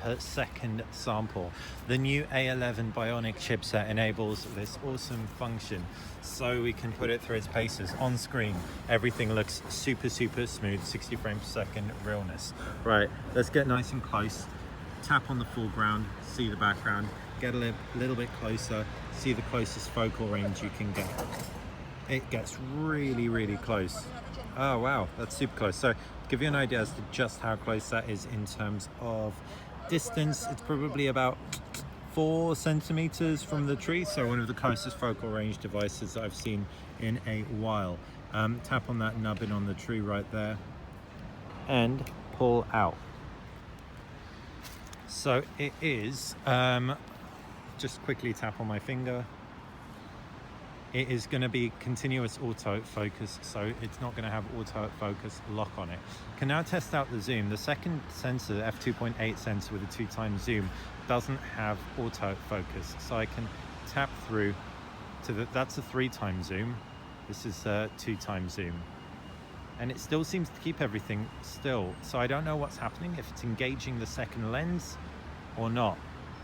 per second sample. The new A11 Bionic chipset enables this awesome function, so we can put it through its paces on screen. Everything looks super smooth, 60 frames per second realness. Right, let's get nice and close. Tap on the foreground, see the background, get a little bit closer, see the closest focal range you can get. It gets really close. Oh wow, that's super close. So to give you an idea as to just how close that is in terms of distance, it's probably about 4 centimeters from the tree, so one of the closest focal range devices I've seen in a while. Tap on that nubbin on the tree right there and pull out. So it is, just quickly tap on my finger. It is going to be continuous autofocus, so it's not going to have autofocus lock on it. Can now test out the zoom. The second sensor, the f2.8 sensor with a 2x zoom, doesn't have autofocus. So I can tap through to that's a 3x zoom. This is a 2x zoom. And it still seems to keep everything still. So I don't know what's happening, if it's engaging the second lens or not.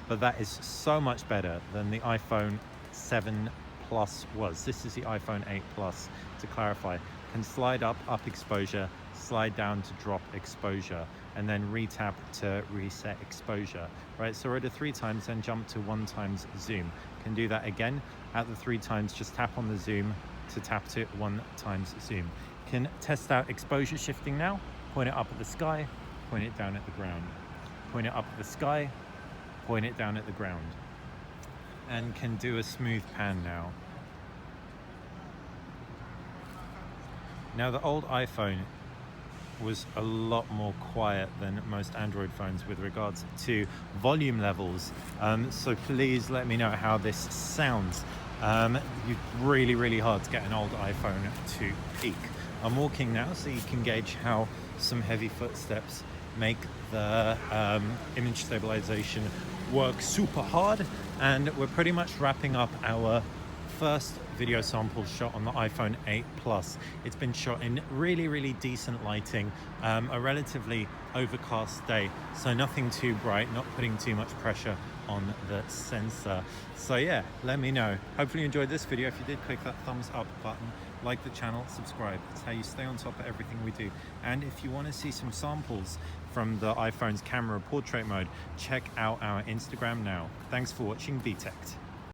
But that is so much better than the iPhone 7 Plus was. This is the iPhone 8 Plus, to clarify. Can slide up exposure, slide down to drop exposure, and then re-tap to reset exposure. Right, so we're at a 3x, then jump to 1x zoom. Can do that again. At the 3x, just tap on the zoom to tap to 1x zoom. Can test out exposure shifting now. Point it up at the sky, point it down at the ground. Point it up at the sky, point it down at the ground. And can do a smooth pan now. Now the old iPhone was a lot more quiet than most Android phones with regards to volume levels. So please let me know how this sounds. It's really hard to get an old iPhone to peak. I'm walking now, so you can gauge how some heavy footsteps make the image stabilization work super hard. And we're pretty much wrapping up our first video sample shot on the iPhone 8 Plus. It's been shot in really decent lighting, a relatively overcast day, so nothing too bright, not putting too much pressure on the sensor. So yeah, let me know. Hopefully you enjoyed this video. If you did, click that thumbs up button, like the channel, subscribe. It's how you stay on top of everything we do. And if you want to see some samples from the iPhone's camera portrait mode, check out our Instagram now. Thanks for watching VTech.